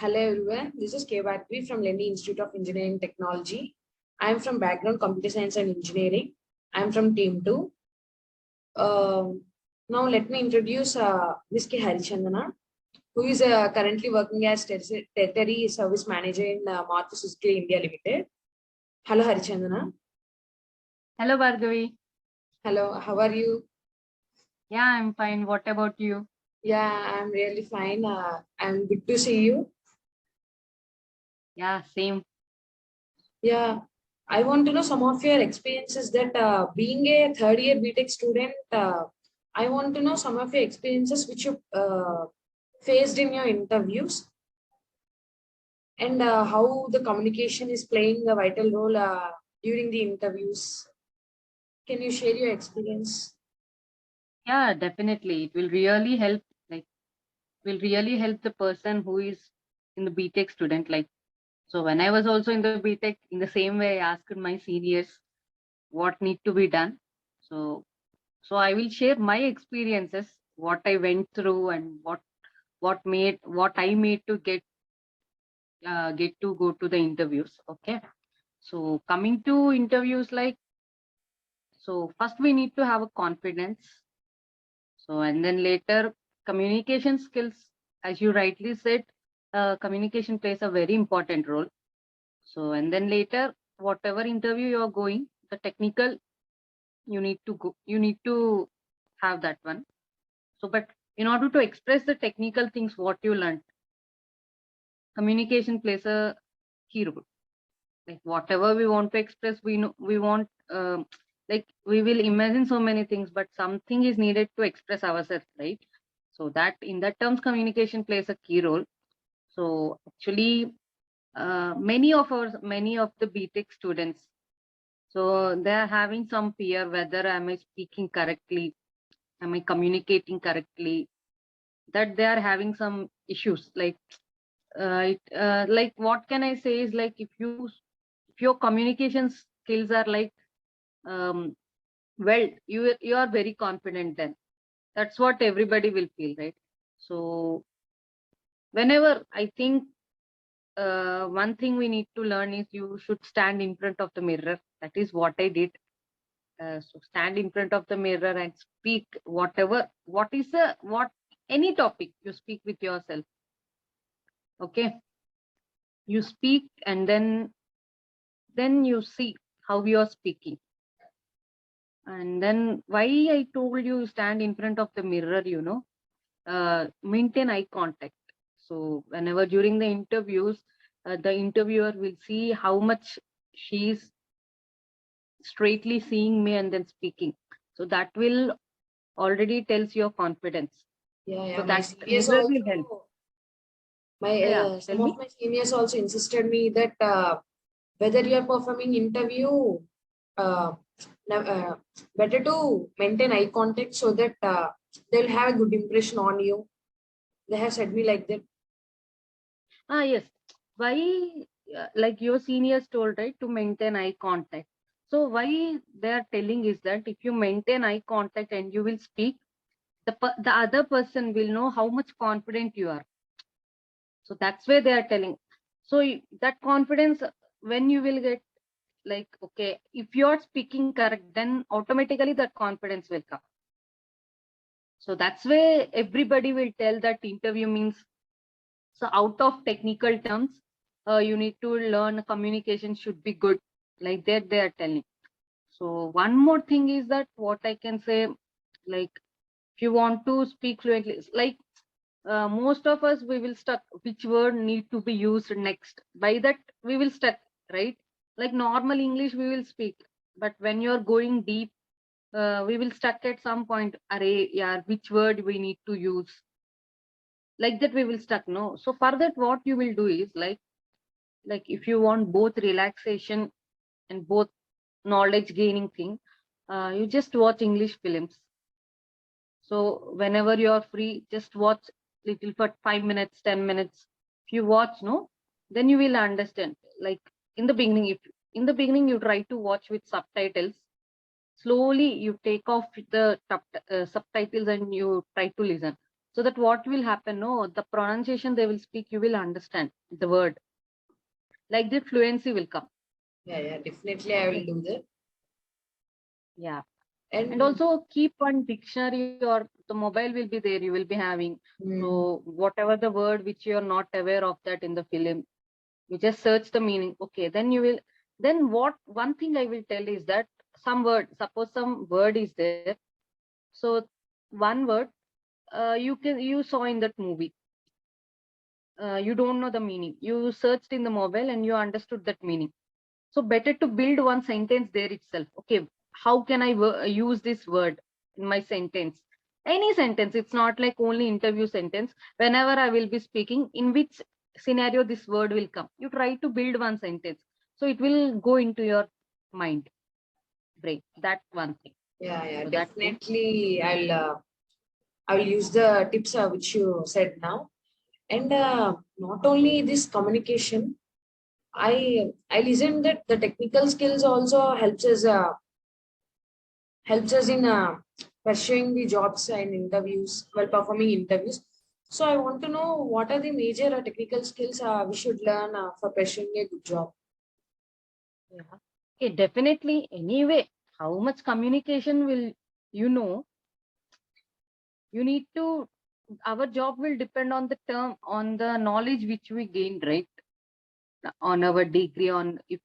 Hello everyone, this is K. Bhakri from Lendi Institute of Engineering Technology. I am from background Computer Science and Engineering. I am from Team 2. Now let me introduce Ms. K. Harichandana, who is currently working as Territory Service Manager in Maruti Suzuki India Limited. Hello Harichandana. Hello Bhargavi. Hello, how are you? Yeah, I'm fine. What about you? Yeah, I'm really fine. I'm good to see you. Yeah, same. Yeah, I want to know some of your experiences that being a third year BTech student, I want to know some of your experiences which you faced in your interviews and how the communication is playing a vital role during the interviews. Can you share your experience? Yeah, definitely. It will really help. The person who is in the BTech student. So when I was also in the BTech, in the same way, I asked my seniors what need to be done. So I will share my experiences, what I went through, and what I made to get to go to the interviews. Okay. So coming to interviews, so first we need to have a confidence. So, and then later communication skills, as you rightly said, communication plays a very important role. So, and then later, whatever interview you're going, the technical, you need to have that one. So, but in order to express the technical things, what you learned, communication plays a key role. Like whatever we want to express, we want, like we will imagine so many things, but something is needed to express ourselves, right? So that in that terms, communication plays a key role. So actually, many of the BTech students, so they are having some fear whether am I speaking correctly, am I communicating correctly, that they are having some issues. Like like what can I say is, like if your communication skills are like, well, you are very confident, then that's what everybody will feel, right? So whenever I think, one thing we need to learn is you should stand in front of the mirror. That is what I did. So stand in front of the mirror and speak what any topic you speak with yourself. Okay, you speak, and then you see how you are speaking. And then why I told you stand in front of the mirror, maintain eye contact. So whenever during the interviews, the interviewer will see how much she's straightly seeing me and then speaking. So that will already tells your confidence. Yeah, So my that seniors mirror will help. also, my Yeah, tell some of me. my seniors also insisted me that whether you are performing interview, uh, uh, better to maintain eye contact so that they'll have a good impression on you. They have said me like that. Yes. Why, like your seniors told, right, to maintain eye contact. So why they are telling is that if you maintain eye contact and you will speak, the other person will know how much confident you are. So that's why they are telling. So that confidence, when you will get, like, okay, if you are speaking correct, then automatically that confidence will come. So that's why everybody will tell that interview means, so out of technical terms, you need to learn communication should be good, like that they are telling. So one more thing is that what I can say, like if you want to speak fluently, like, most of us, we will stuck which word need to be used next. By that we will stuck, right? Like normal English we will speak, but when you're going deep, we will stuck at some point. Array, yeah, which word we need to use? Like that we will stuck. No. So for that, what you will do is like if you want both relaxation and both knowledge gaining thing, you just watch English films. So whenever you are free, just watch little for 5 minutes, 10 minutes. If you watch, no, then you will understand. Like in the beginning, if in the beginning you try to watch with subtitles, slowly you take off the subtitles and you try to listen. So that what will happen? No, the pronunciation they will speak, you will understand the word. Like the fluency will come. Yeah, definitely I will Okay. do that. Yeah. And And also keep one dictionary, or the mobile will be there, you will be having. mm, So whatever the word which you are not aware of that in the film, you just search the meaning. Okay, then you will. Then what? One thing I will tell is that some word, suppose some word is there. So one word you saw in that movie. You don't know the meaning. You searched in the mobile and you understood that meaning. So better to build one sentence there itself. Okay, how can I use this word in my sentence? Any sentence. It's not like only interview sentence. Whenever I will be speaking, in which scenario this word will come. You try to build one sentence. So it will go into your mind, brain. That one thing. yeah, So that thing. definitely I will use the tips which you said now. And not only this communication, I listened that the technical skills also helps us in pursuing the jobs and interviews while performing interviews. So I want to know what are the major technical skills we should learn for pursuing a good job. Yeah. Okay, definitely. Anyway, how much communication will you know? You need to. Our job will depend on the term, on the knowledge which we gained, right? On our degree, on if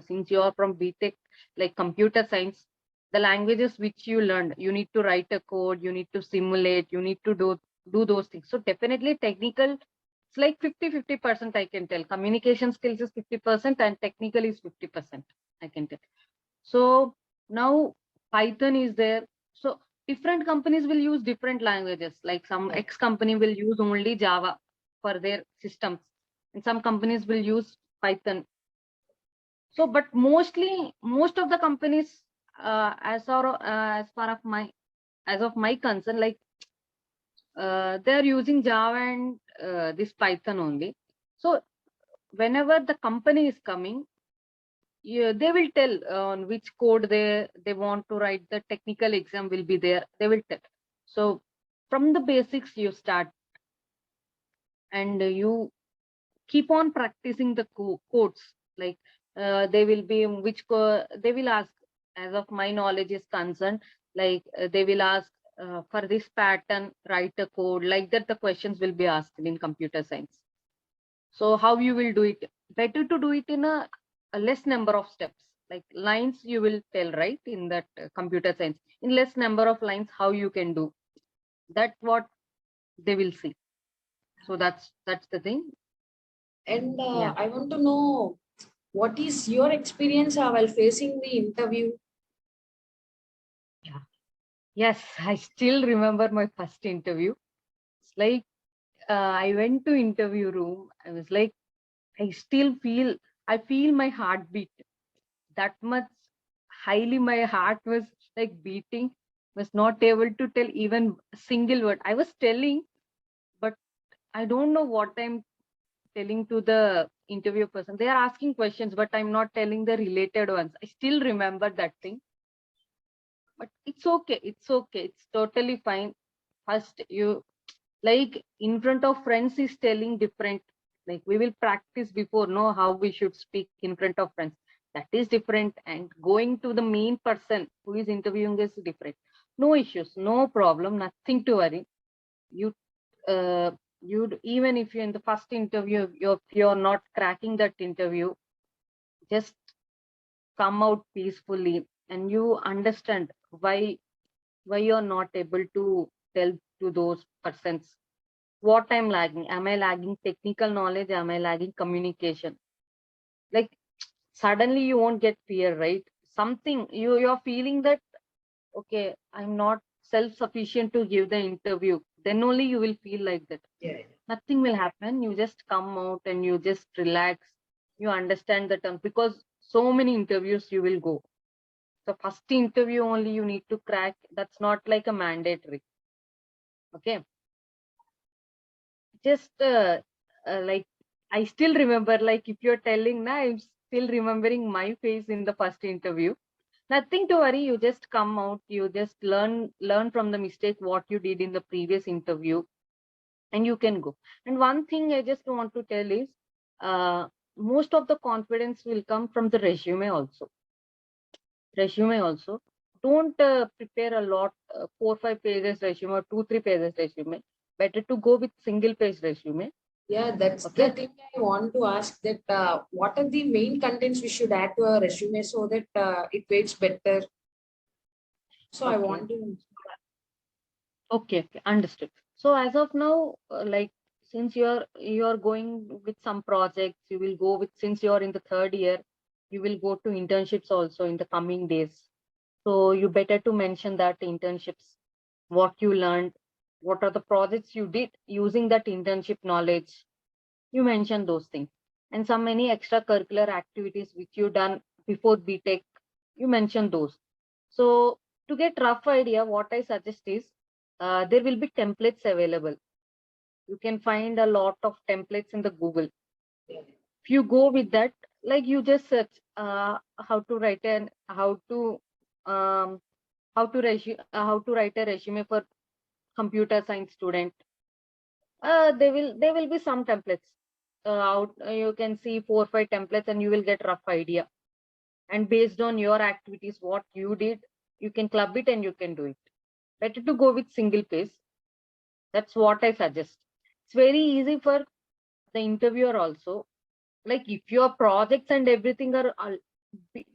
since you are from BTech, like computer science, the languages which you learned, you need to write a code, you need to simulate, you need to do those things. So definitely technical, it's like 50-50%. I can tell communication skills is 50% and technical is 50%. I can tell. So now Python is there. So different companies will use different languages. Like some Yeah. X company will use only Java for their systems, and some companies will use Python. So, but mostly most of the companies, as far of my as of my concern, like they are using Java and this Python only. So whenever the company is coming, yeah, they will tell on which code they want to write. The technical exam will be there. They will tell. So from the basics you start, and you keep on practicing the codes. Like they will be they will ask, as of my knowledge is concerned, like they will ask for this pattern, write a code. Like that, the questions will be asked in computer science. So how you will do it? Better to do it in a less number of steps. Like lines you will tell, right, in that computer science. In less number of lines, how you can do. That's what they will see. So that's the thing. And Yeah. I want to know what is your experience while facing the interview? Yeah. Yes, I still remember my first interview. It's like I went to interview room. I was like, I feel my heartbeat that much highly. My heart was like beating. Was not able to tell even a single word. I was telling, but I don't know what I'm telling to the interview person. They are asking questions, but I'm not telling the related ones. I still remember that thing. But it's okay. It's okay. It's totally fine. First, you like in front of friends is telling different. Like we will practice before, know how we should speak in front of friends. That is different. And going to the main person who is interviewing is different. No issues, no problem, nothing to worry. You even if you're in the first interview, you're not cracking that interview, just come out peacefully, and you understand why you're not able to tell to those persons what I'm lagging. Am I lagging technical knowledge? Am I lagging communication? Like suddenly you won't get fear, right? Something you're feeling that okay, I'm not self-sufficient to give the interview. Then only you will feel like that. Yeah. Nothing will happen. You just come out and you just relax. You understand the term because so many interviews you will go. So first interview only you need to crack. That's not like a mandatory. Okay. Just like I still remember, like if you're telling now, I'm still remembering my face in the first interview. Nothing to worry. You just come out. You just learn from the mistake what you did in the previous interview. and you can go. And one thing I just want to tell is, most of the confidence will come from the resume also. Don't prepare a lot, 4-5 pages resume or 2-3 pages resume. Better to go with single page resume. Yeah, that's Okay. the thing I want to ask, that what are the main contents we should add to our resume so that it weights better. So I Okay. want to. Okay, understood. So as of now, like, since you're going with some projects, you will go with, since you're in the third year, you will go to internships also in the coming days. So you better to mention that internships, what you learned, what are the projects you did using that internship knowledge. You mention those things, and some many extracurricular activities which you done before BTech. You mention those. So to get rough idea, what I suggest is, there will be templates available. You can find a lot of templates in the Google. If you go with that, like you just search how to write an um, how to write a resume for computer science student. There will be some templates out. You can see 4 or 5 templates, and you will get rough idea. And based on your activities, what you did, you can club it and you can do it. Better to go with single page. That's what I suggest. It's very easy for the interviewer also. Like if your projects and everything are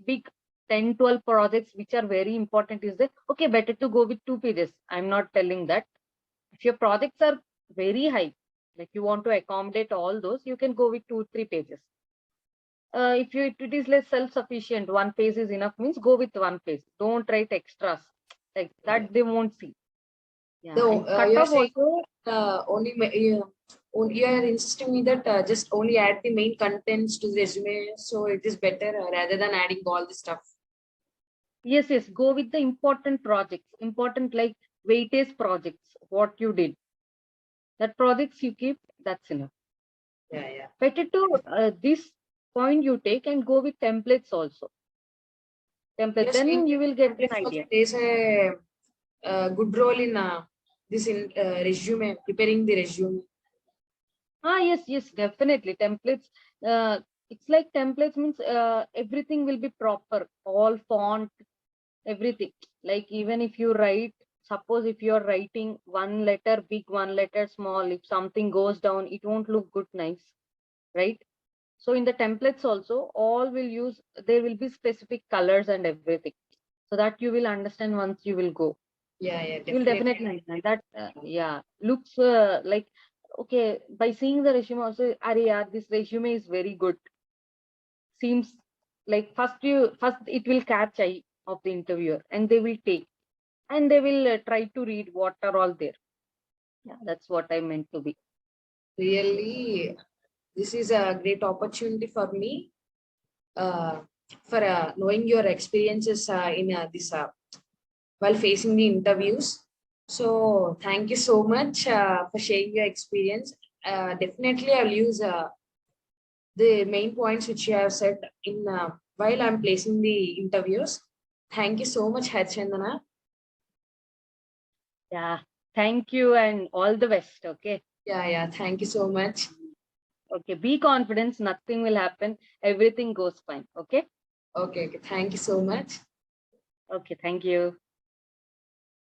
big 10-12 projects which are very important, is that okay? Better to go with 2 pages. I'm not telling that. If your projects are very high, like you want to accommodate all those, you can go with 2-3 pages. If it is less self-sufficient, 1 page is enough, means go with 1 page. Don't write extras like that. They won't see. Yeah, So and cut you're off saying also. you are insisting me that just only add the main contents to the resume, so it is better rather than adding all the stuff. Yes, yes. Go with the important projects, important like weightage projects. What you did, that projects you keep. That's enough. Yeah, yeah. Better to this point you take and go with templates also. Templates, Yes, then you will get an idea. there's a good role in this in resume, preparing the resume. Yes, yes, definitely. Templates. It's like templates means everything will be proper, all font, everything. Like even if you write, suppose if you're writing one letter big, one letter small, if something goes down, it won't look good, nice, right? So in the templates also, all will use, there will be specific colors and everything, so that you will understand once you will go. Yeah, yeah, You will definitely. definitely understand that. Yeah, looks like okay by seeing the resume also. Arya, this resume is very good. Seems like first it will catch eye of the interviewer, and they will take, and they will try to read what are all there. Yeah, that's what I meant to be. Really, this is a great opportunity for me uh, for knowing your experiences in this while facing the interviews. So thank you so much for sharing your experience. Definitely, I'll use the main points which you have said in while I'm placing the interviews. Thank you so much, Harchandana. Yeah, thank you and all the best. Okay. Yeah, yeah. Thank you so much. Okay, be confident, nothing will happen, everything goes fine. Okay. Okay, okay. Thank you so much. Okay, thank you.